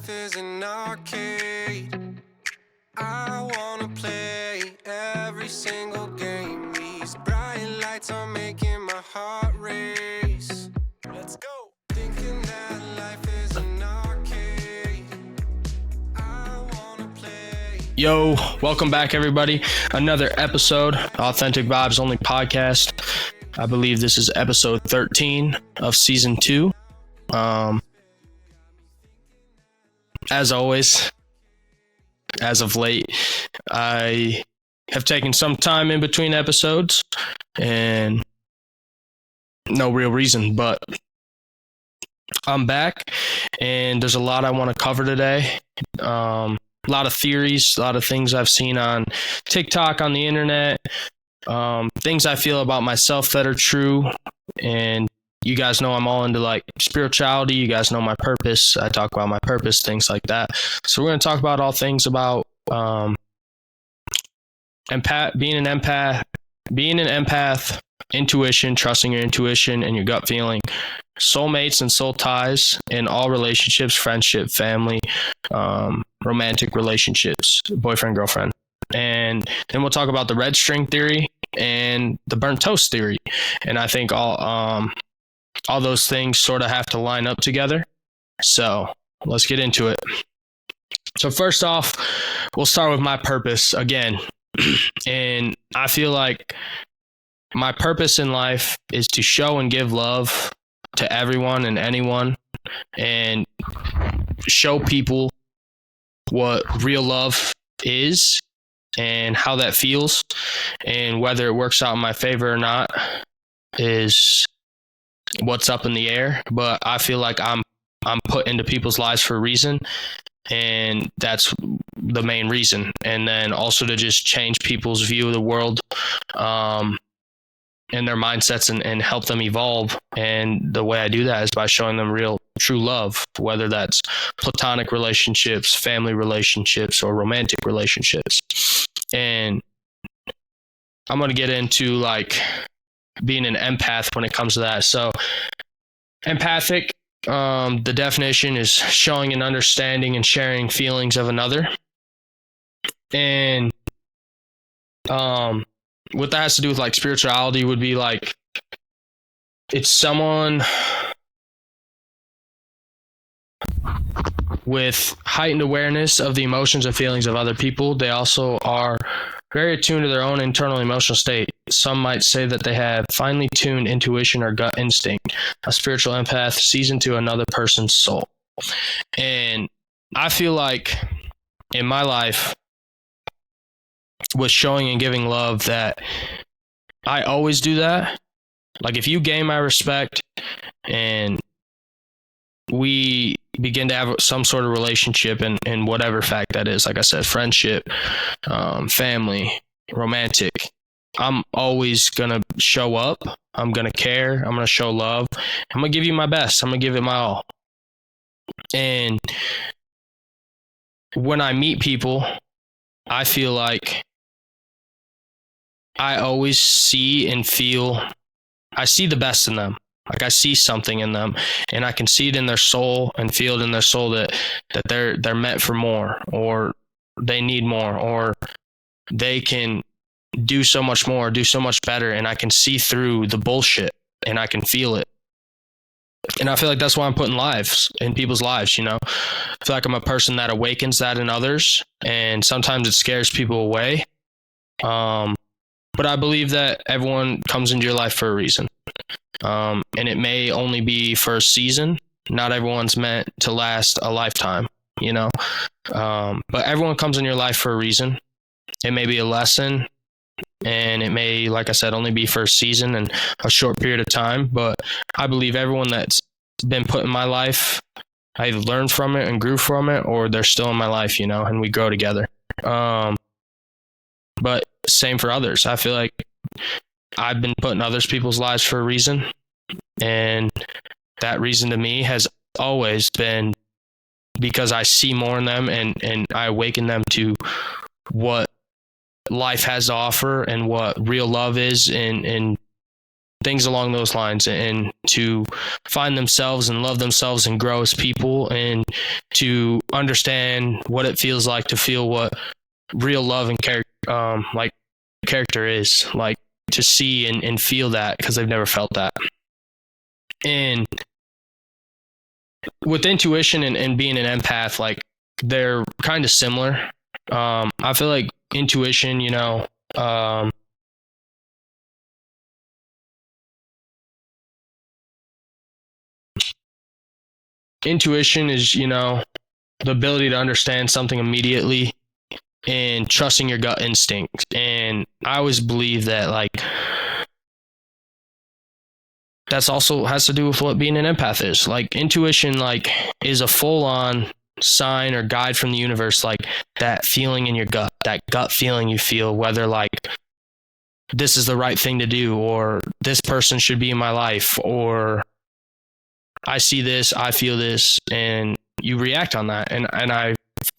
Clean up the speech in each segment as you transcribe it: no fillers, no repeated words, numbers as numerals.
life is an arcade. I wanna play every single game. These bright lights are making my heart race. Let's go. Thinking that life is an arcade. I wanna play. Yo, welcome back, everybody. Another episode, Authentic Vibes Only podcast. I believe this is episode 13 of season 2. As always, as of late, I have taken some time in between episodes and no real reason, but I'm back and there's a lot I want to cover today. A lot of theories, a lot of things I've seen on TikTok, on the internet, things I feel about myself that are true. And you guys know I'm all into like spirituality. You guys know my purpose. I talk about my purpose, things like that. So we're going to talk about all things about being an empath, intuition, trusting your intuition and your gut feeling, soulmates and soul ties in all relationships, friendship, family, romantic relationships, boyfriend, girlfriend. And then we'll talk about the red string theory and the burnt toast theory. And I think all those things sort of have to line up together. So let's get into it. So first off, we'll start with my purpose again. And I feel like my purpose in life is to show and give love to everyone and anyone and show people what real love is and how that feels, and whether it works out in my favor or not is what's up in the air. But I feel like I'm put into people's lives for a reason, and that's the main reason. And then also to just change people's view of the world and their mindsets and help them evolve. And the way I do that is by showing them real, true love, whether that's platonic relationships, family relationships, or romantic relationships. And I'm going to get into like being an empath when it comes to that. So empathic, the definition is showing and understanding and sharing feelings of another. And what that has to do with like spirituality would be like, it's someone with heightened awareness of the emotions and feelings of other people. They also are very attuned to their own internal emotional state. Some might say that they have finely tuned intuition or gut instinct. A spiritual empath sees into another person's soul. And I feel like in my life, with showing and giving love, that I always do that. Like if you gain my respect and we begin to have some sort of relationship in whatever fact that is, like I said, friendship, family, romantic, I'm always going to show up. I'm going to care. I'm going to show love. I'm going to give you my best. I'm going to give it my all. And when I meet people, I feel like I always see and feel, I see the best in them. Like I see something in them and I can see it in their soul and feel it in their soul that they're meant for more, or they need more, or they can do so much more, do so much better. And I can see through the bullshit and I can feel it. And I feel like that's why I'm putting lives in people's lives, you know. I feel like I'm a person that awakens that in others, and sometimes it scares people away. But I believe that everyone comes into your life for a reason. And it may only be for a season. Not everyone's meant to last a lifetime, you know. But everyone comes in your life for a reason. It may be a lesson, and it may, like I said, only be for a season and a short period of time. But I believe everyone that's been put in my life, I either learned from it and grew from it, or they're still in my life, you know, and we grow together. But same for others. I feel like I've been put in others people's lives for a reason. And that reason to me has always been because I see more in them and I awaken them to what life has to offer and what real love is, and things along those lines, and to find themselves and love themselves and grow as people, and to understand what it feels like to feel what real love and character is like, to see and feel that, because they've never felt that. And with intuition and being an empath, like, they're kind of similar. I feel like intuition, intuition is, the ability to understand something immediately and trusting your gut instinct. And I always believe that, like, that's also has to do with what being an empath is. Like, intuition, like, is a full-on sign or guide from the universe, like that feeling in your gut, that gut feeling you feel, whether like this is the right thing to do, or this person should be in my life, or I see this, I feel this, and you react on that. And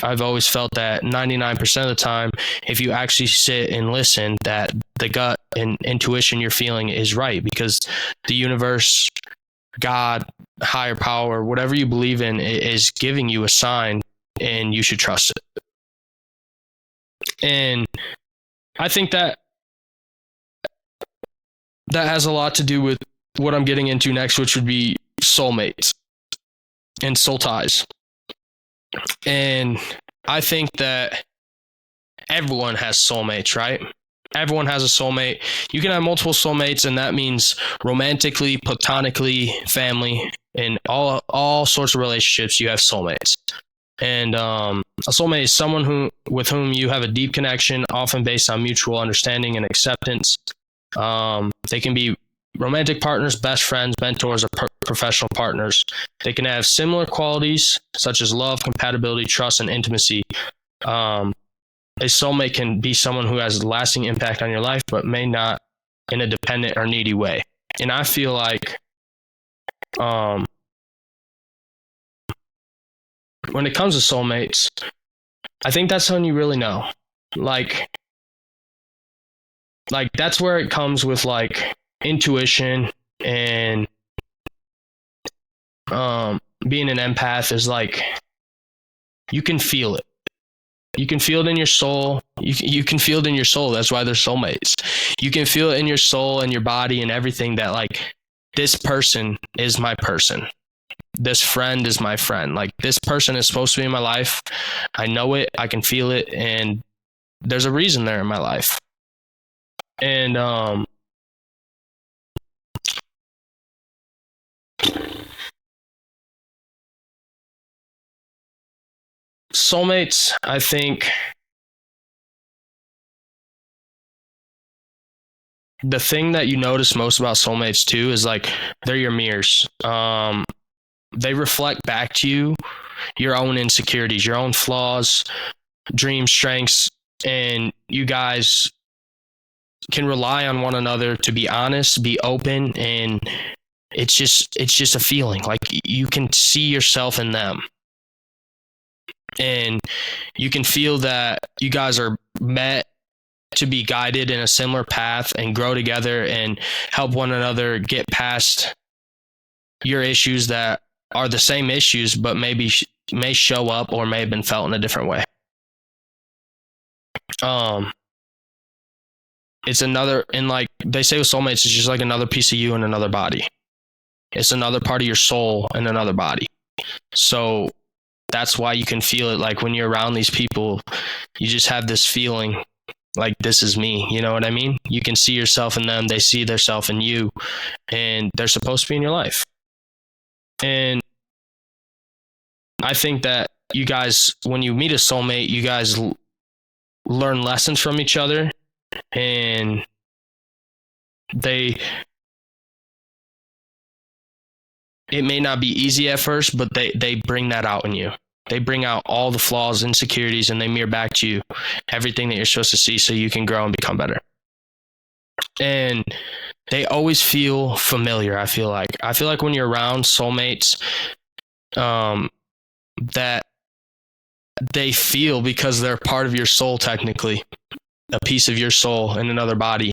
I've always felt that 99% of the time, if you actually sit and listen, that the gut and intuition you're feeling is right, because the universe, God, higher power, whatever you believe in, is giving you a sign, and you should trust it. And I think that has a lot to do with what I'm getting into next, which would be soulmates and soul ties. And I think that everyone has soulmates, right? Everyone has a soulmate. You can have multiple soulmates, and that means romantically, platonically, family, and all sorts of relationships. You have soulmates. And a soulmate is someone with whom you have a deep connection, often based on mutual understanding and acceptance. They can be romantic partners, best friends, mentors, or professional partners. They can have similar qualities such as love, compatibility, trust, and intimacy. A soulmate can be someone who has a lasting impact on your life, but may not in a dependent or needy way. And I feel like when it comes to soulmates, I think that's when you really know. Like that's where it comes with like intuition, and being an empath is like, you can feel it. You can feel it in your soul. You can feel it in your soul. That's why they're soulmates. You can feel it in your soul and your body and everything, that like, this person is my person. This friend is my friend. Like, this person is supposed to be in my life. I know it. I can feel it. And there's a reason they're in my life. And soulmates, I think the thing that you notice most about soulmates too is like, they're your mirrors. They reflect back to you your own insecurities, your own flaws, dreams, strengths, and you guys can rely on one another to be honest, be open, and it's just a feeling. Like, you can see yourself in them. And you can feel that you guys are met to be guided in a similar path and grow together and help one another get past your issues that are the same issues, but maybe may show up or may have been felt in a different way. It's another, and like they say with soulmates, it's just like another piece of you in another body. It's another part of your soul in another body. So that's why you can feel it. Like, when you're around these people, you just have this feeling like, this is me. You know what I mean? You can see yourself in them. They see themselves in you, and they're supposed to be in your life. And I think that you guys, when you meet a soulmate, you guys learn lessons from each other, and it may not be easy at first, but they bring that out in you. They bring out all the flaws, insecurities, and they mirror back to you everything that you're supposed to see, so you can grow and become better. And they always feel familiar. I feel like when you're around soulmates, that they feel, because they're part of your soul, technically, a piece of your soul in another body,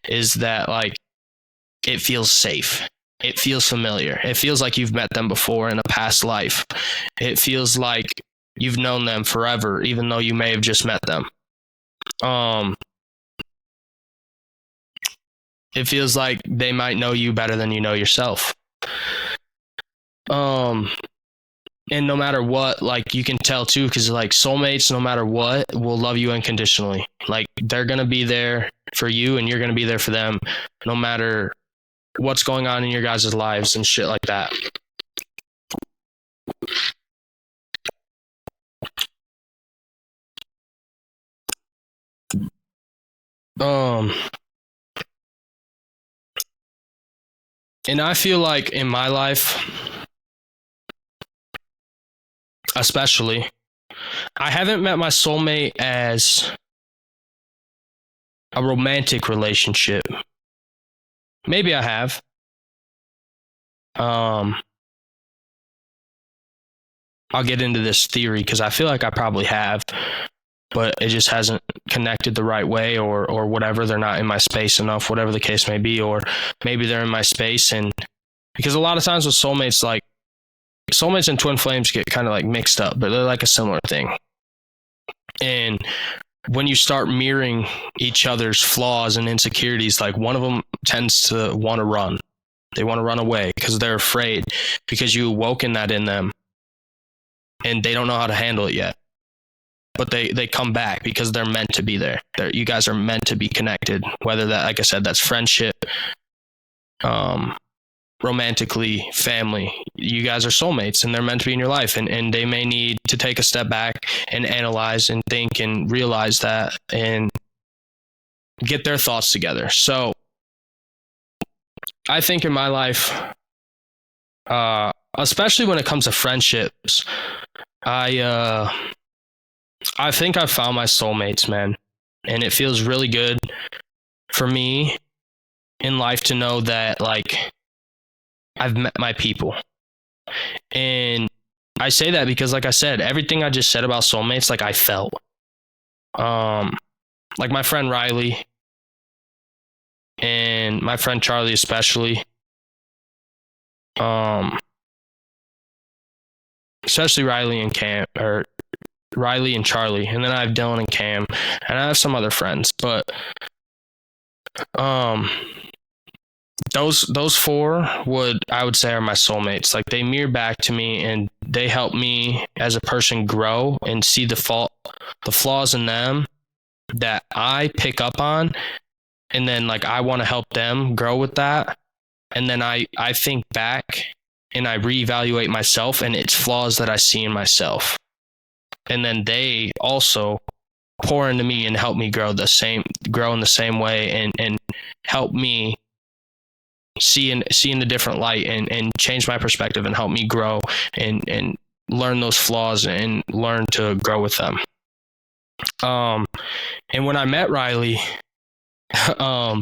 is that like, it feels safe. It feels familiar. It feels like you've met them before in a past life. It feels like you've known them forever, even though you may have just met them. It feels like they might know you better than you know yourself. And no matter what, like, you can tell too, because like soulmates, no matter what, will love you unconditionally. Like, they're gonna be there for you, and you're gonna be there for them, no matter what's going on in your guys' lives and shit like that. And I feel like in my life, especially, I haven't met my soulmate as a romantic relationship. Maybe I have. I'll get into this theory because I feel like I probably have, but it just hasn't connected the right way, or whatever. They're not in my space enough, whatever the case may be, or maybe they're in my space. And because a lot of times with soulmates, like, soulmates and twin flames get kind of like mixed up, but they're like a similar thing. And when you start mirroring each other's flaws and insecurities, like, one of them tends to want to run. They want to run away because they're afraid, because you awoken that in them and they don't know how to handle it yet. But they come back because they're meant to be there. You guys are meant to be connected, whether that, like I said, that's friendship, romantically, family. You guys are soulmates, and they're meant to be in your life, and they may need to take a step back and analyze and think and realize that and get their thoughts together. So I think in my life, especially when it comes to friendships, I think I've found my soulmates, man. And it feels really good for me in life to know that, like, I've met my people. And I say that because, like I said, everything I just said about soulmates, like, I felt. Like my friend Riley and my friend Charlie especially. Especially Riley and Cam, or Riley and Charlie, and then I have Dylan and Cam, and I have some other friends, but those four I would say are my soulmates. Like, they mirror back to me, and they help me as a person grow and see the flaws in them that I pick up on, and then, like, I want to help them grow with that, and then I think back and I reevaluate myself and its flaws that I see in myself. And then they also pour into me and help me grow in the same way, and help me see in the different light, and change my perspective and help me grow and learn those flaws and learn to grow with them. And when I met Riley, I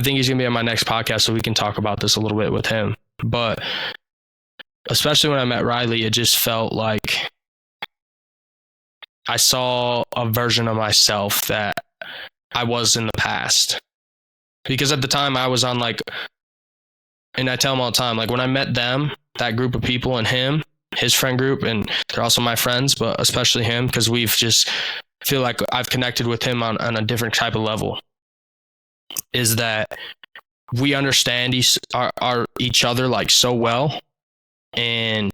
think he's gonna be on my next podcast, so we can talk about this a little bit with him. But especially when I met Riley, it just felt like I saw a version of myself that I was in the past. Because at the time I was on, like, and I tell him all the time, like, when I met them, that group of people, and him, his friend group, and they're also my friends, but especially him, because we've just feel like I've connected with him on a different type of level, is that we understand each other, like, so well. And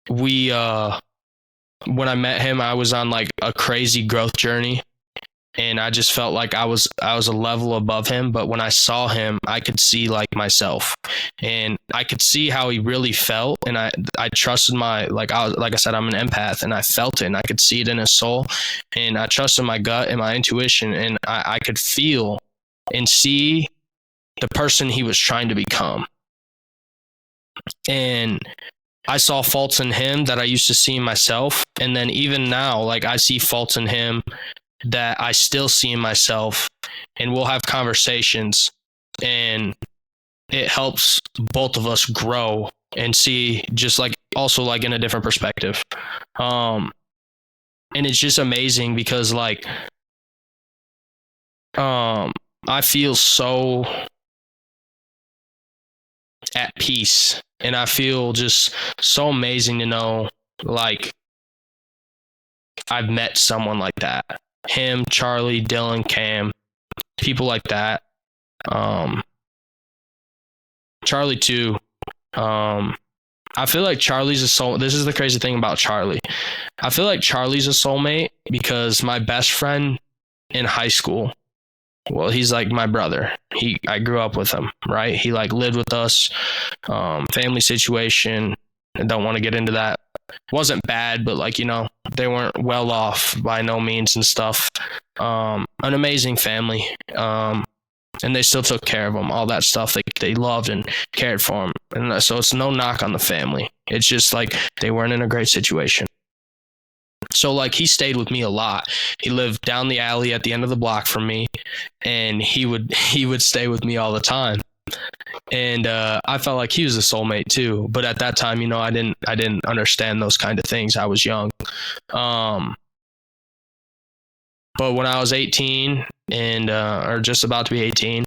we when I met him, I was on, like, a crazy growth journey, and I just felt like I was a level above him. But when I saw him, I could see, like, myself, and I could see how he really felt, and I trusted like I said, I'm an empath, and I felt it, and I could see it in his soul, and I trusted my gut and my intuition, and I could feel and see the person he was trying to become. And I saw faults in him that I used to see in myself. And then even now, like, I see faults in him that I still see in myself, and we'll have conversations, and it helps both of us grow and see, just, like, also, like, in a different perspective. And it's just amazing because, like, I I feel so at peace, and I feel just so amazing to know, like, I've met someone like that. Him, Charlie, Dylan, Cam, people like that. Charlie too. I feel like Charlie's a soul. This is the crazy thing about Charlie. I feel like Charlie's a soulmate because my best friend in high school, well, he's like my brother. I grew up with him, right? He like lived with us, family situation. I don't want to get into that. It wasn't bad, but like, they weren't well off by no means and stuff. An amazing family. And they still took care of him, all that stuff. They loved and cared for him. And so it's no knock on the family. It's just like they weren't in a great situation. So like he stayed with me a lot. He lived down the alley at the end of the block from me, and he would stay with me all the time. And I felt like he was a soulmate too. But at that time, I didn't understand those kind of things. I was young. But when I was 18 and or just about to be 18,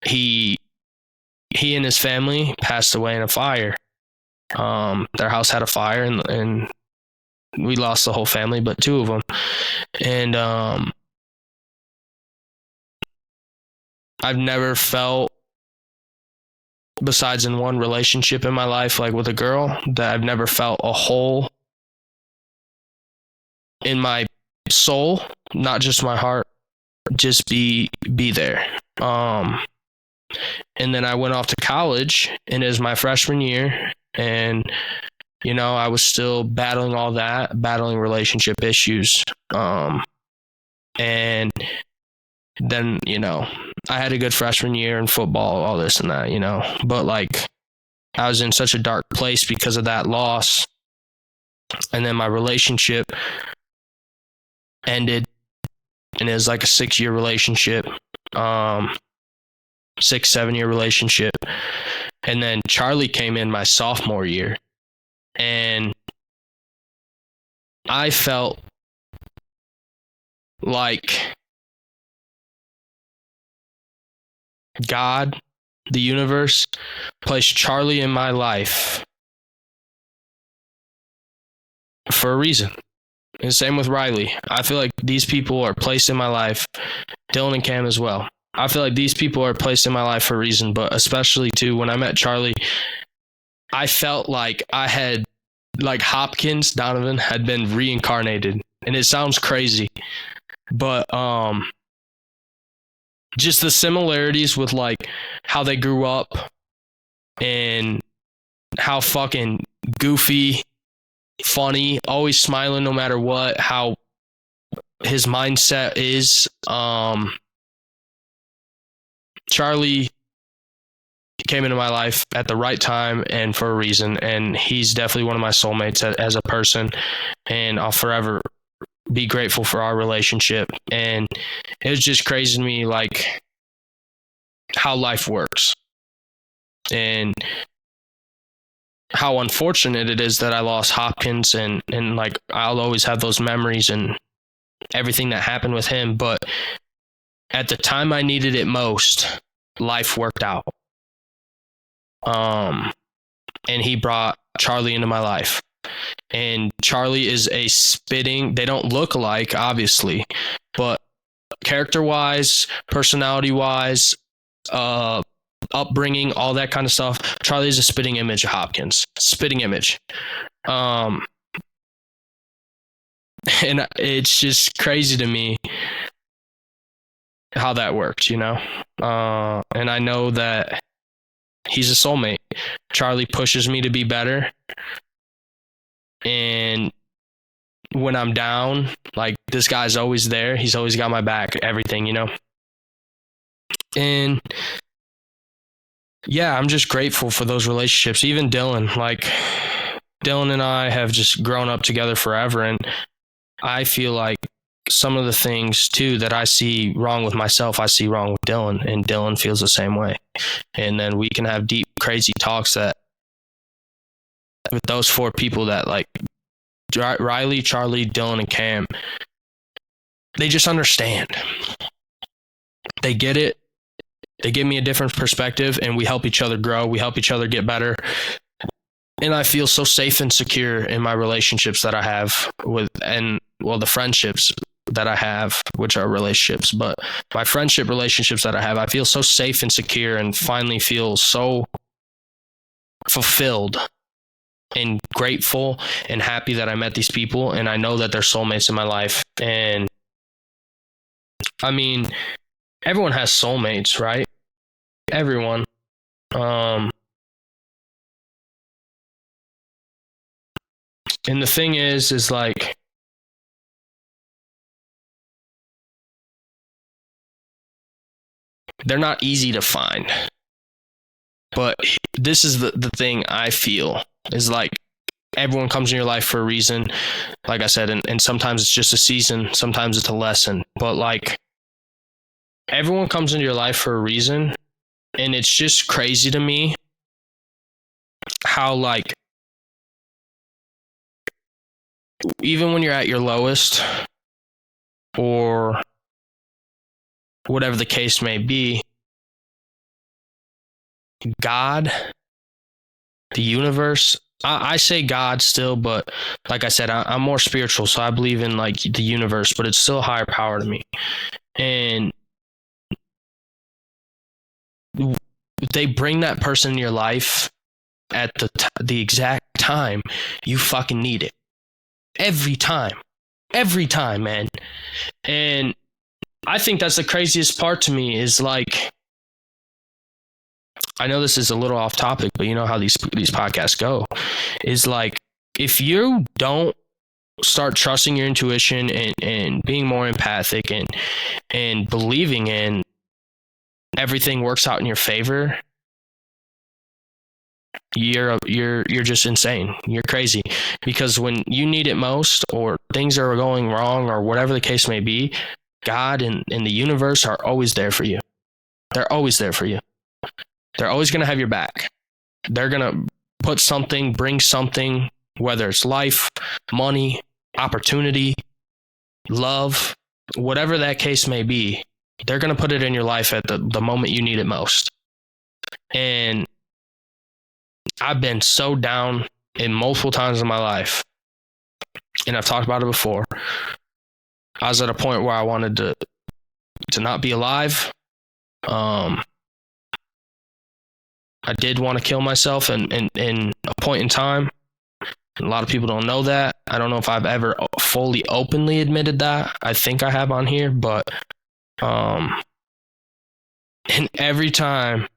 he and his family passed away in a fire. Their house had a fire, and we lost the whole family, but two of them. And I've never felt, besides in one relationship in my life, like with a girl, that I've never felt a hole in my soul, not just my heart, just be there. And then I went off to college, and it was my freshman year, and I was still battling all that, battling relationship issues. And then, I had a good freshman year in football, all this and that, but like I was in such a dark place because of that loss. And then my relationship ended, and it was like a 6-year relationship, 6-7-year relationship. And then Charlie came in my sophomore year, and I felt like God, the universe, placed Charlie in my life for a reason. And same with Riley. I feel like these people are placed in my life, Dylan and Cam as well. I feel like these people are placed in my life for a reason, but especially too, when I met Charlie, I felt like I had, like Hopkins, Donovan, had been reincarnated. And it sounds crazy, but just the similarities with like how they grew up and how fucking goofy, funny, always smiling no matter what, how his mindset is. Charlie came into my life at the right time and for a reason, and he's definitely one of my soulmates as a person, and I'll forever be grateful for our relationship. And it was just crazy to me, like, how life works and how unfortunate it is that I lost Hopkins, and like I'll always have those memories and everything that happened with him, but at the time I needed it most, life worked out. And he brought Charlie into my life. And Charlie is they don't look alike, obviously, but character-wise, personality-wise, upbringing, all that kind of stuff, Charlie is a spitting image of Hopkins. Spitting image. And it's just crazy to me how that worked, and I know that he's a soulmate. Charlie pushes me to be better. And when I'm down, like, this guy's always there. He's always got my back, everything, And yeah, I'm just grateful for those relationships. Even Dylan, like, Dylan and I have just grown up together forever. And I feel like some of the things too that I see wrong with myself, I see wrong with Dylan, and Dylan feels the same way. And then we can have deep, crazy talks that with those 4 people that, like, Riley, Charlie, Dylan, and Cam, they just understand. They get it. They give me a different perspective, and we help each other grow. We help each other get better. And I feel so safe and secure in my relationships that I have the friendships that I have, which are relationships, but my friendship relationships that I have, I feel so safe and secure and finally feel so fulfilled and grateful and happy that I met these people. And I know that they're soulmates in my life. And I mean, everyone has soulmates, right? Everyone. And the thing is like, they're not easy to find. But this is the thing I feel is like, everyone comes in your life for a reason, like I said, and sometimes it's just a season, sometimes it's a lesson. But like, everyone comes into your life for a reason. And it's just crazy to me how, like, even when you're at your lowest or whatever the case may be, God, the universe, I say God still, but like I said, I'm more spiritual, so I believe in like the universe, but it's still a higher power to me. And they bring that person in your life at the exact time you fucking need it. Every time, man. And I think that's the craziest part to me is like, I know this is a little off topic, but you know how these podcasts go, is like, if you don't start trusting your intuition and being more empathic and believing in everything works out in your favor, you're just insane. You're crazy. Because when you need it most, or things are going wrong, or whatever the case may be, God and the universe are always there for you. They're always there for you. They're always going to have your back. They're going to bring something, whether it's life, money, opportunity, love, whatever that case may be. They're going to put it in your life at the moment you need it most. And I've been so down in multiple times in my life, and I've talked about it before. I was at a point where I wanted to not be alive. I did want to kill myself in a point in time. A lot of people don't know that. I don't know if I've ever fully openly admitted that. I think I have on here, but and every time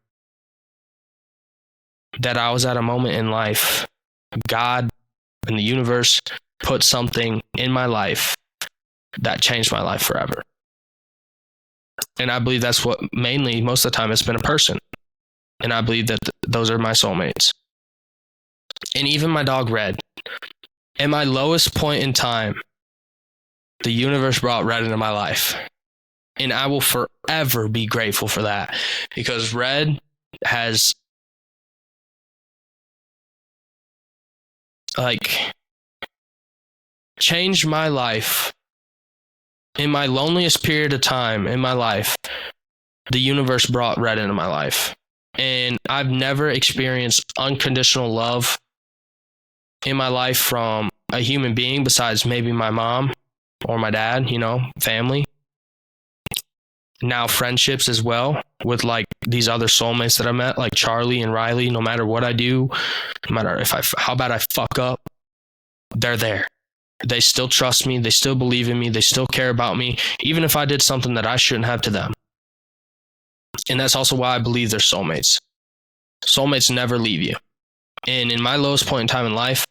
that I was at a moment in life, God and the universe put something in my life that changed my life forever. And I believe that's what mainly, most of the time, it's been a person. And I believe that those are my soulmates. And even my dog Red. At my lowest point in time, the universe brought Red into my life. And I will forever be grateful for that. Because Red has changed my life. In my loneliest period of time in my life, the universe brought Red into my life. And I've never experienced unconditional love in my life from a human being besides maybe my mom or my dad, family. Now friendships as well with like these other soulmates that I met, like Charlie and Riley. No matter what I do, no matter how bad I fuck up, they're there. They still trust me. They still believe in me. They still care about me, even if I did something that I shouldn't have to them. And that's also why I believe they're soulmates. Soulmates never leave you. And in my lowest point in time in life,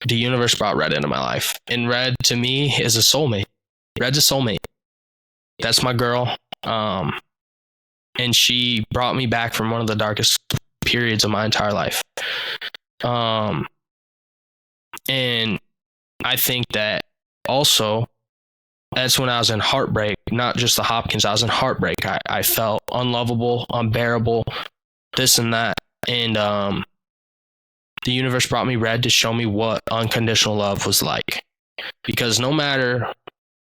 the universe brought Red into my life. And Red, to me, is a soulmate. Red's a soulmate. That's my girl. And she brought me back from one of the darkest periods of my entire life. And I think that also, that's when I was in heartbreak, not just the Hopkins. I was in heartbreak. I felt unlovable, unbearable, this and that. And the universe brought me Red to show me what unconditional love was like. Because no matter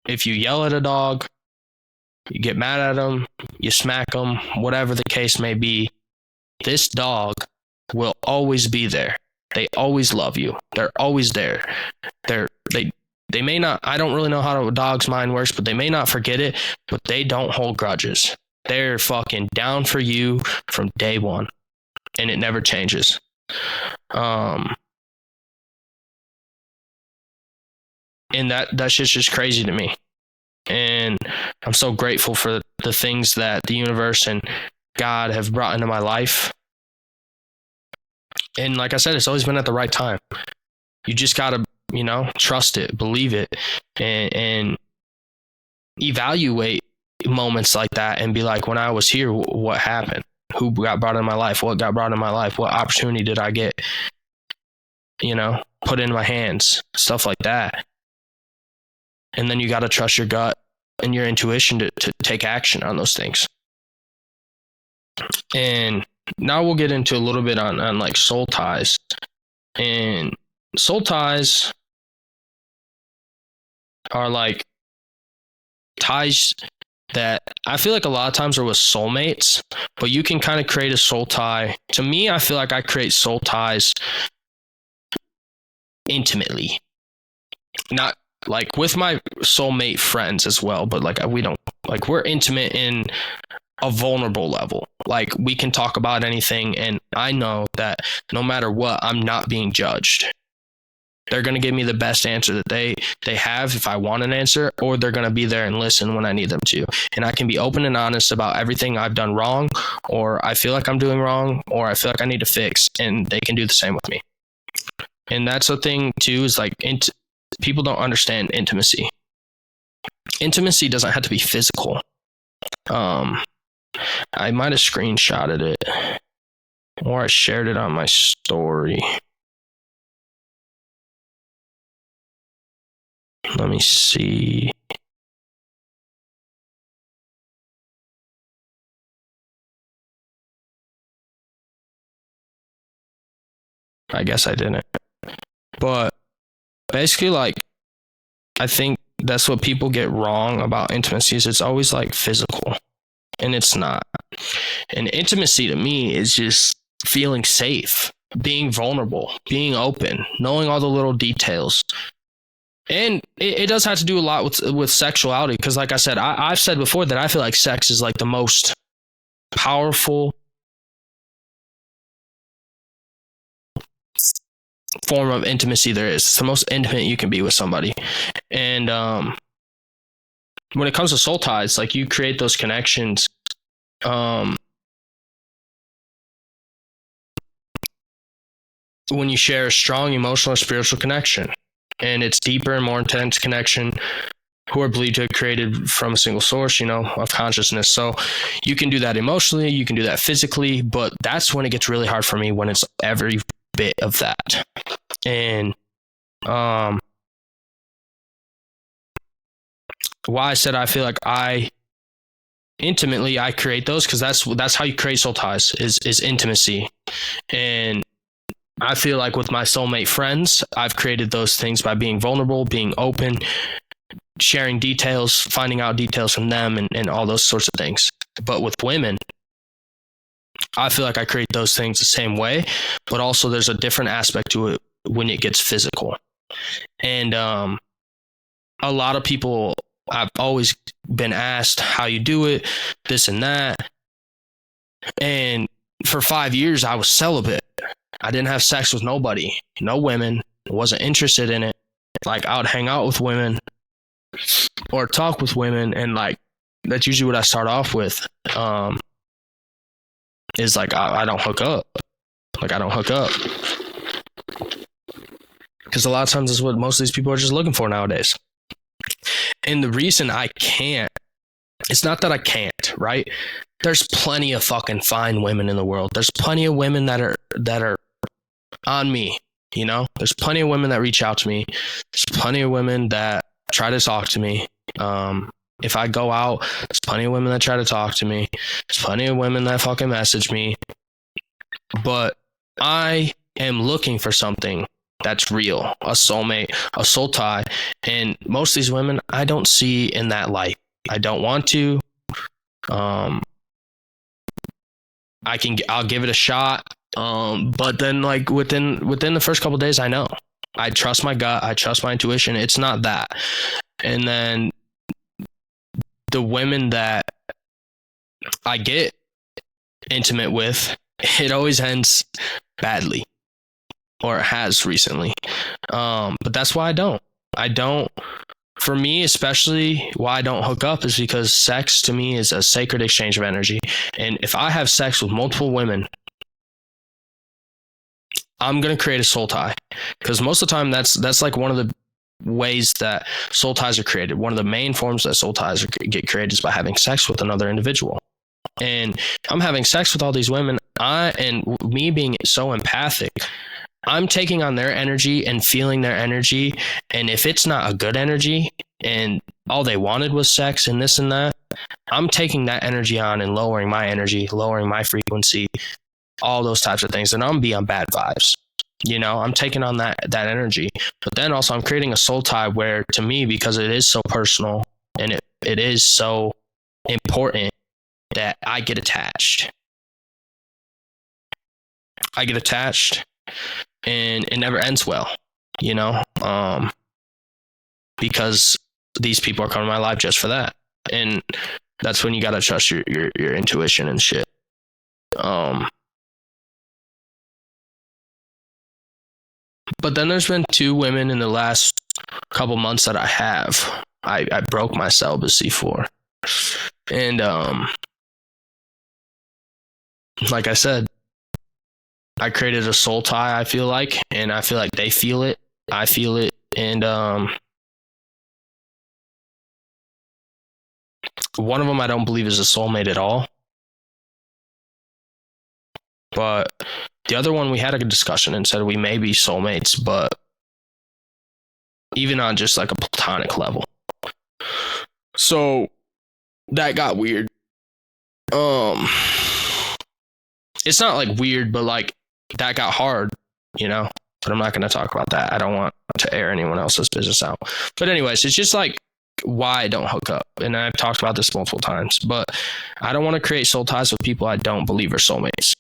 if you yell at a dog, You get mad at them, you smack them, whatever the case may be. This dog will always be there. They always love you. They're always there. They may not, I don't really know how a dog's mind works, but they may not forget it, but they don't hold grudges. They're fucking down for you from day one, and it never changes. And that shit's just crazy to me. And I'm so grateful for the things that the universe and God have brought into my life. And like I said, it's always been at the right time. You just gotta, trust it, believe it, and evaluate moments like that and be like, when I was here, what happened? Who got brought in my life? What got brought in my life? What opportunity did I get, put in my hands? Stuff like that. And then you got to trust your gut and your intuition to take action on those things. And now we'll get into a little bit on like soul ties. And soul ties are like ties that I feel like a lot of times are with soulmates, but you can kind of create a soul tie. To me, I feel like I create soul ties intimately, not like with my soulmate friends as well, but like we're intimate in a vulnerable level. Like we can talk about anything, and I know that no matter what, I'm not being judged. They're going to give me the best answer that they have if I want an answer, or they're going to be there and listen when I need them to. And I can be open and honest about everything I've done wrong, or I feel like I'm doing wrong, or I feel like I need to fix, and they can do the same with me. And that's the thing too, is like people don't understand intimacy. Intimacy doesn't have to be physical. I might have screenshotted it, or I shared it on my story. Let me see. I guess I didn't. But basically, like, I think that's what people get wrong about intimacy, is it's always like physical, and it's not. And intimacy to me is just feeling safe, being vulnerable, being open, knowing all the little details. And it does have to do a lot with sexuality, because like I said, I've said before that I feel like sex is like the most powerful form of intimacy there is. It's the most intimate you can be with somebody. And when it comes to soul ties, like you create those connections when you share a strong emotional or spiritual connection. And it's deeper and more intense connection who are believed to have created from a single source, of consciousness. So you can do that emotionally, you can do that physically, but that's when it gets really hard for me, when it's every bit of that. And why I said I feel like I create those, because that's how you create soul ties, is intimacy. And I feel like with my soulmate friends, I've created those things by being vulnerable, being open, sharing details, finding out details from them, and all those sorts of things. But with women, I feel like I create those things the same way, but also there's a different aspect to it when it gets physical. And a lot of people, I've always been asked how you do it, this and that. And for 5 years, I was celibate. I didn't have sex with nobody, no women, wasn't interested in it. Like I would hang out with women or talk with women, and like that's usually what I start off with. Is like I don't hook up. Like I don't hook up. Because a lot of times that's what most of these people are just looking for nowadays. And the reason I can't, it's not that I can't, right? There's plenty of fucking fine women in the world. There's plenty of women that are on me, There's plenty of women that reach out to me. There's plenty of women that try to talk to me. If I go out, there's plenty of women that try to talk to me. There's plenty of women that fucking message me. But I am looking for something that's real, a soulmate, a soul tie. And most of these women, I don't see in that light. I don't want to. I'll give it a shot. But then like within the first couple of days, I trust my gut. I trust my intuition. It's not that. And then the women that I get intimate with, it always ends badly, or it has recently. But that's why I don't, for me, especially why I don't hook up is because sex to me is a sacred exchange of energy. And if I have sex with multiple women, I'm going to create a soul tie, because most of the time that's like one of the ways that soul ties are created. One of the main forms that soul ties get created is by having sex with another individual. And I'm having sex with all these women. And me being so empathic, I'm taking on their energy and feeling their energy. And if it's not a good energy and all they wanted was sex and this and that, I'm taking that energy on and lowering my energy, lowering my frequency, all those types of things. And I'm be on bad vibes. I'm taking on that energy. But then also I'm creating a soul tie where, to me, because it is so personal and it is so important, that I get attached. And it never ends well, because these people are coming to my life just for that. And that's when you got to trust your intuition and shit. But then there's been 2 women in the last couple months that I broke my celibacy for. And like I said, I created a soul tie, I feel like, and I feel like they feel it. I feel it. And one of them I don't believe is a soulmate at all. But the other one, we had a discussion and said we may be soulmates, but even on just like a platonic level. So that got weird. It's not like weird, but like that got hard, but I'm not going to talk about that. I don't want to air anyone else's business out. But anyways, it's just like why I don't hook up. And I've talked about this multiple times, but I don't want to create soul ties with people I don't believe are soulmates.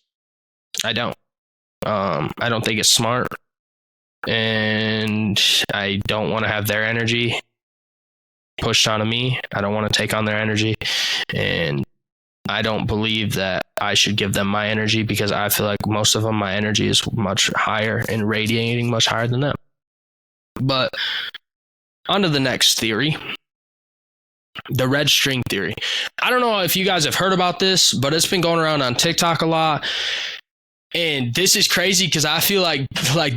I don't. I don't think it's smart. And I don't want to have their energy pushed onto me. I don't want to take on their energy. And I don't believe that I should give them my energy, because I feel like most of them, my energy is much higher and radiating much higher than them. But on to the next theory, the red string theory. I don't know if you guys have heard about this, but it's been going around on TikTok a lot. And this is crazy because I feel like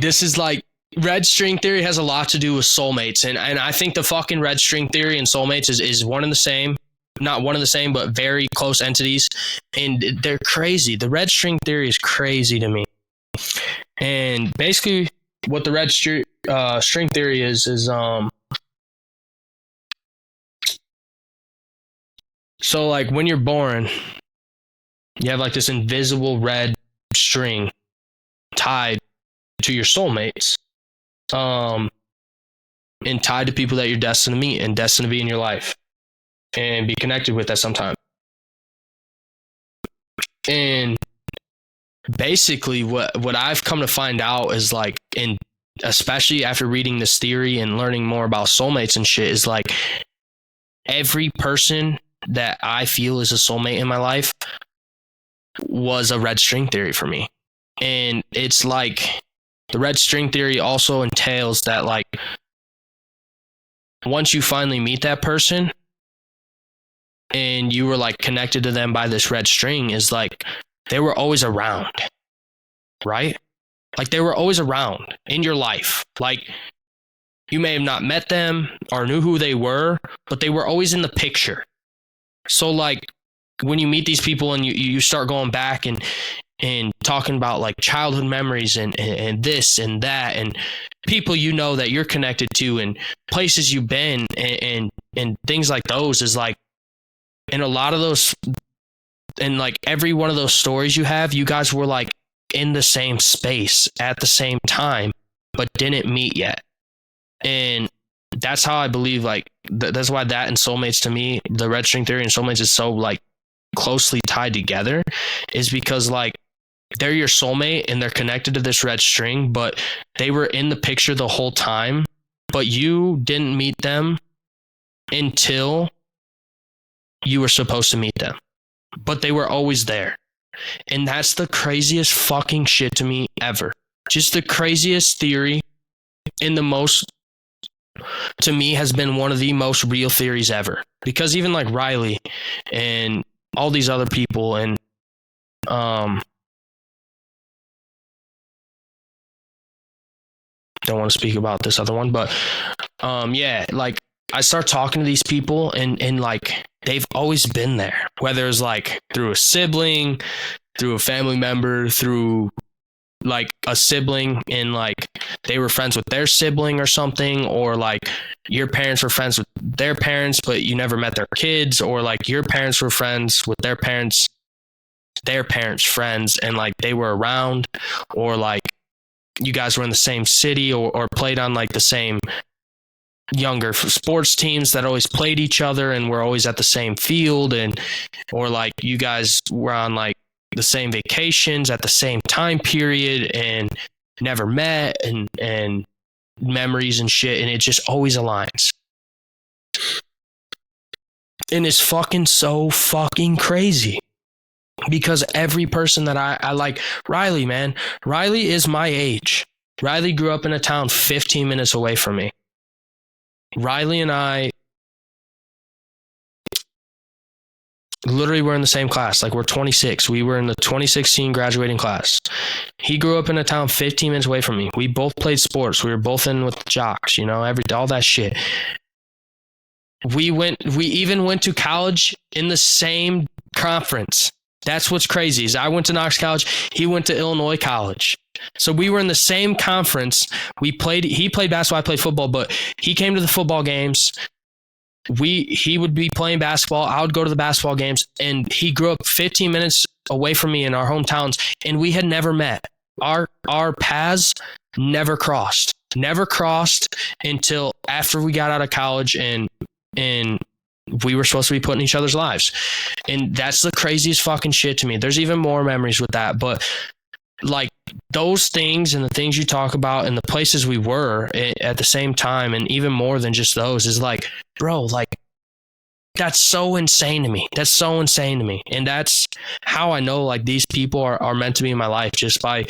this is like red string theory has a lot to do with soulmates. And I think the fucking red string theory and soulmates is one and the same. Not one and the same, but very close entities. And they're crazy. The red string theory is crazy to me. And basically what the red string theory is so like when you're born, you have like this invisible red string tied to your soulmates, and tied to people that you're destined to meet and destined to be in your life and be connected with at some time. And basically what I've come to find out is like, and especially after reading this theory and learning more about soulmates and shit, is like every person that I feel is a soulmate in my life was a red string theory for me. And it's like the red string theory also entails that like once you finally meet that person and you were like connected to them by this red string, is like they were always around, right? Like they were always around in your life. Like you may have not met them or knew who they were, but they were always in the picture. So like when you meet these people and you start going back and talking about like childhood memories and this and that and people that you're connected to and places you've been and things like those, is like, and a lot of those, and like every one of those stories you have, you guys were like in the same space at the same time, but didn't meet yet. And that's how I believe, like, that's why that and soulmates, to me, the red string theory and soulmates is so like closely tied together is because like they're your soulmate and they're connected to this red string, but they were in the picture the whole time, but you didn't meet them until you were supposed to meet them, but they were always there. And that's the craziest fucking shit to me ever. Just the craziest theory, and the most, to me, has been one of the most real theories ever. Because even like Riley and all these other people, and don't want to speak about this other one, but yeah, like I start talking to these people, and like they've always been there, whether it's like through a sibling, through a family member, through like a sibling, and like they were friends with their sibling or something, or like your parents were friends with their parents but you never met their kids, or like your parents were friends with their parents friends, and like they were around, or like you guys were in the same city, or played on like the same younger sports teams that always played each other and were always at the same field, and or like you guys were on like the same vacations at the same time period and never met, and memories and shit, and it just always aligns. And it's fucking so fucking crazy, because every person that I like, Riley, man, Riley is my age. Riley grew up in a town 15 minutes away from me. Riley and I literally were in the same class. Like, we're 26. We were in the 2016 graduating class. He grew up in a town 15 minutes away from me. We both played sports. We were both in with the jocks, you know, all that shit. We even went to college in the same conference. That's what's crazy, is I went to Knox College. He went to Illinois College. So we were in the same conference. He played basketball, I played football, but he came to the football games. He would be playing basketball. I would go to the basketball games, and he grew up 15 minutes away from me in our hometowns, and we had never met. Our paths never crossed until after we got out of college, and we were supposed to be put in each other's lives. And that's the craziest fucking shit to me. There's even more memories with that, but like those things and the things you talk about and the places we were at the same time, and even more than just those, is like, bro, like that's so insane to me. And that's how I know like these people are meant to be in my life, just by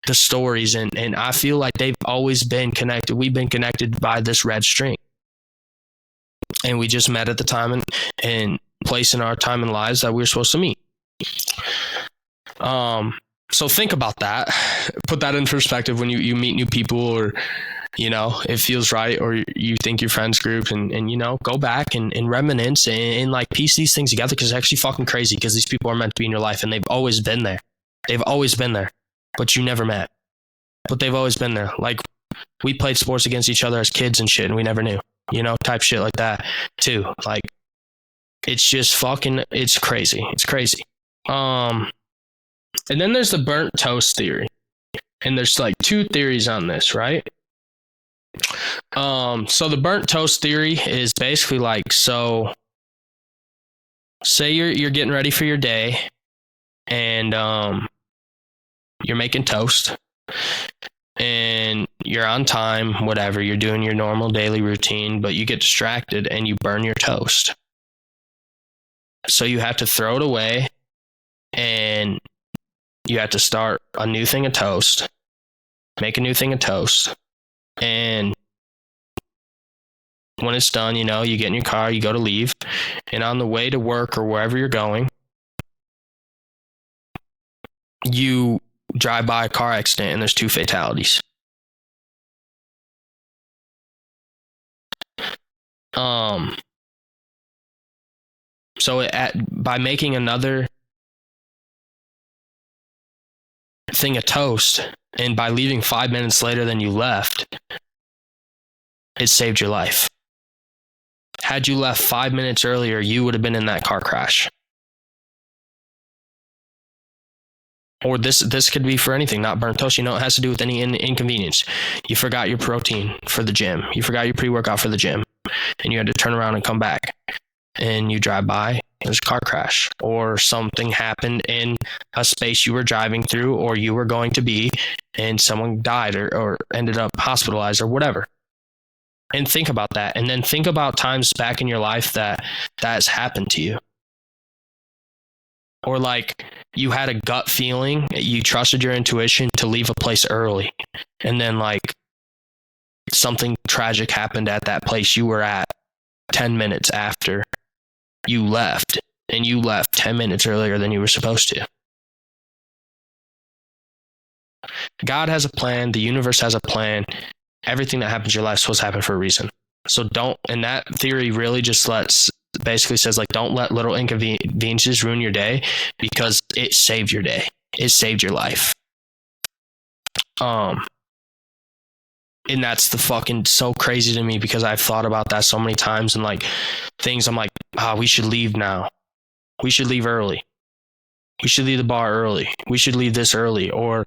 the stories. And I feel like they've always been connected. We've been connected by this red string, and we just met at the time and place in our time and lives that we were supposed to meet. So think about that. Put that in perspective when you meet new people, or, you know, it feels right, or you think your friends group, and you know, go back and reminisce and like piece these things together, because it's actually fucking crazy, because these people are meant to be in your life, and they've always been there. But you never met. But they've always been there. Like, we played sports against each other as kids and shit, and we never knew, you know, type shit like that too. Like, it's just fucking, it's crazy. And then there's the burnt toast theory. And there's like two theories on this, right? So the burnt toast theory is basically like, so say you're getting ready for your day, and you're making toast, and you're on time, whatever, you're doing your normal daily routine, but you get distracted and you burn your toast. So you have to throw it away, and you have to start a new thing of toast, make a new thing of toast. And when it's done, you know, you get in your car, you go to leave, and on the way to work or wherever you're going, you drive by a car accident and there's 2 fatalities. So by making another thing of toast, and by leaving 5 minutes later than you left, it saved your life. Had you left 5 minutes earlier, you would have been in that car crash. Or this could be for anything, not burnt toast. You know, it has to do with any inconvenience. You forgot your protein for the gym. You forgot your pre-workout for the gym, and you had to turn around and come back. And you drive by, There's a car crash, or something happened in a space you were driving through or you were going to be, and someone died or ended up hospitalized or whatever. And think about that. And then think about times back in your life that has happened to you. Or like you had a gut feeling, you trusted your intuition to leave a place early. And then like something tragic happened at that place you were at 10 minutes after you left, and you left 10 minutes earlier than you were supposed to. God has a plan. The universe has a plan. Everything that happens in your life is supposed to happen for a reason. So don't, and that theory really just basically says like, don't let little inconveniences ruin your day, because it saved your day. It saved your life. And that's the fucking so crazy to me, because I've thought about that so many times, and like things I'm like, we should leave now. We should leave early. We should leave the bar early. We should leave this early. Or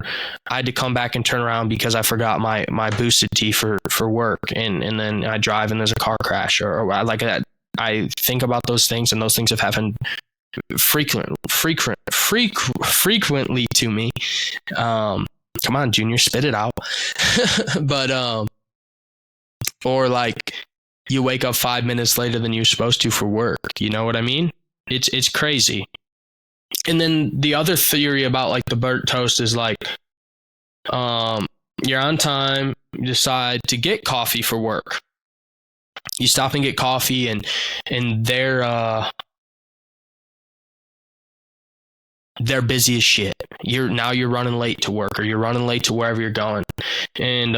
I had to come back and turn around because I forgot my boosted tea for work. And then I drive and there's a car crash or like that. I think about those things, and those things have happened frequently to me. Come on, Junior, spit it out. But, or like you wake up 5 minutes later than you're supposed to for work. You know what I mean? It's crazy. And then the other theory about like the burnt toast is like, you're on time, you decide to get coffee for work. You stop and get coffee, and they're busy as shit. You're running late to work, or you're running late to wherever you're going. And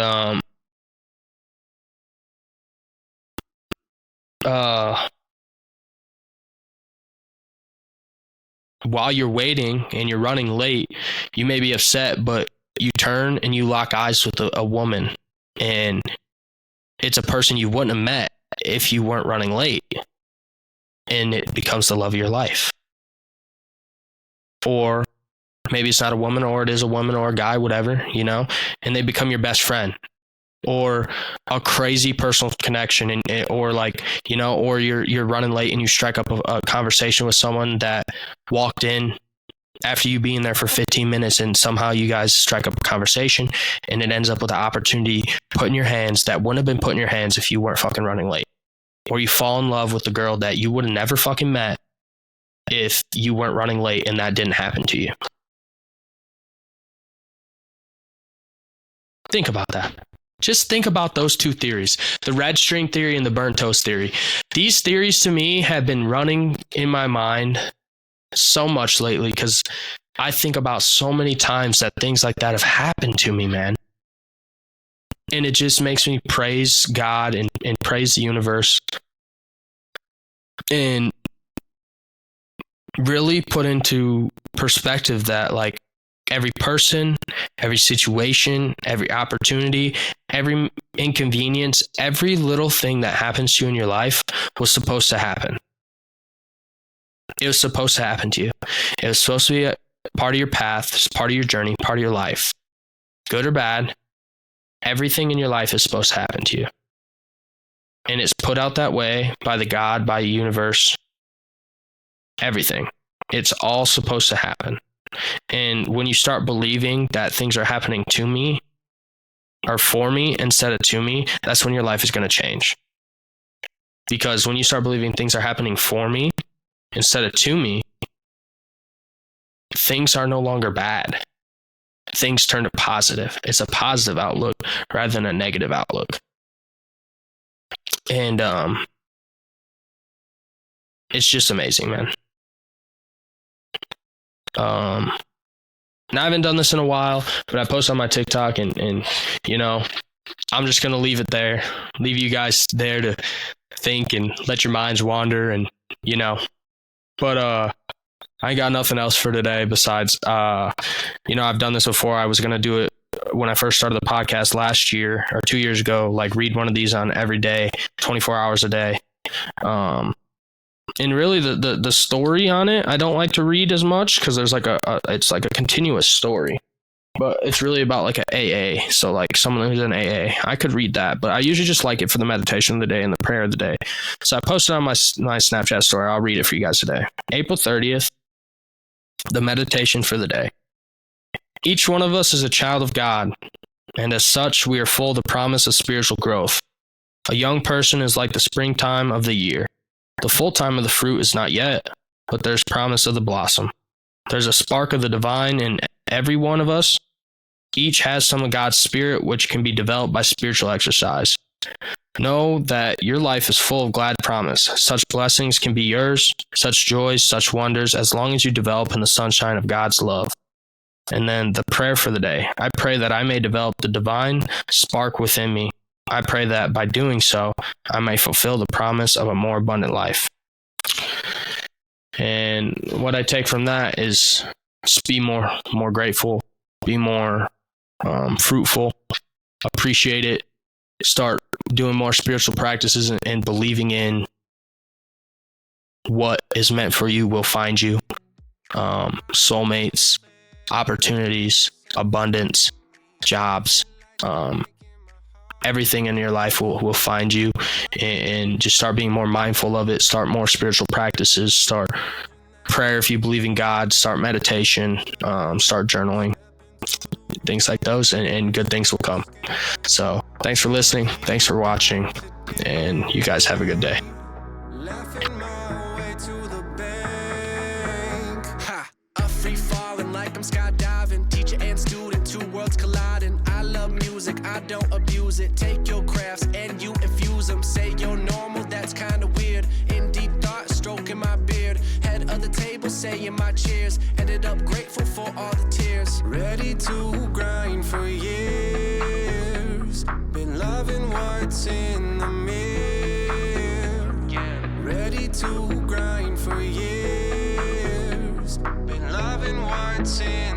while you're waiting and you're running late, you may be upset, but you turn and you lock eyes with a woman, and it's a person you wouldn't have met if you weren't running late, and it becomes the love of your life. Or maybe it's not a woman, or it is a woman or a guy, whatever, you know, and they become your best friend, or a crazy personal connection, and or like, you know, or you're running late and you strike up a conversation with someone that walked in after you being there for 15 minutes, and somehow you guys strike up a conversation, and it ends up with an opportunity put in your hands that wouldn't have been put in your hands if you weren't fucking running late. Or you fall in love with the girl that you would have never fucking met if you weren't running late, and that didn't happen to you. Think about that. Just think about those two theories, the red string theory and the burnt toast theory. These theories to me have been running in my mind so much lately, because I think about so many times that things like that have happened to me, man. And it just makes me praise God and praise the universe, and really put into perspective that like every person, every situation, every opportunity, every inconvenience, every little thing that happens to you in your life was supposed to happen. It was supposed to happen to you. It was supposed to be a part of your path, part of your journey, part of your life. Good or bad, everything in your life is supposed to happen to you. And it's put out that way by the God, by the universe, everything. It's all supposed to happen. And when you start believing that things are happening to me or for me instead of to me, that's when your life is going to change. Because when you start believing things are happening for me instead of to me, things are no longer bad. Things turn to positive. It's a positive outlook rather than a negative outlook. And it's just amazing, man. Now I haven't done this in a while, but I post on my TikTok, and you know, I'm just gonna leave it there, leave you guys there to think and let your minds wander, and you know. But I ain't got nothing else for today besides you know, I've done this before. I was gonna do it when I first started the podcast last year or 2 years ago, like read one of these on every day, 24 hours a day. And really the story on it, I don't like to read as much, because there's like it's like a continuous story. but it's really about like a AA. So like someone who's in AA, I could read that, but I usually just like it for the meditation of the day and the prayer of the day. So I posted on my Snapchat story. I'll read it for you guys today. April 30th, the meditation for the day. Each one of us is a child of God, and as such, we are full of the promise of spiritual growth. A young person is like the springtime of the year. The full time of the fruit is not yet, but there's promise of the blossom. There's a spark of the divine in every one of us. Each has some of God's spirit, which can be developed by spiritual exercise. Know that your life is full of glad promise. Such blessings can be yours, such joys, such wonders, as long as you develop in the sunshine of God's love. And then the prayer for the day. I pray that I may develop the divine spark within me. I pray that by doing so, I may fulfill the promise of a more abundant life. And what I take from that is just be more grateful, be more fruitful, appreciate it, start doing more spiritual practices and believing in what is meant for you will find you. Soulmates, opportunities, abundance, jobs, everything in your life will find you, and just start being more mindful of it. Start more spiritual practices, start prayer if you believe in God, start meditation, start journaling, things like those, and good things will come. So thanks for listening, thanks for watching, and you guys have a good day. Laughing my way to the bank. Ha! A free falling like I'm skydiving. Teacher and student, two worlds colliding. I love music, I don't abuse it. Take your crafts and you infuse them. Say you're normal, that's kinda weird. In deep thought, stroking my beard. Head of the table, saying my cheers. Ended up grateful for all the tears. Ready to grind for years. Been loving what's in the mirror. Ready to grind for years. Been loving what's in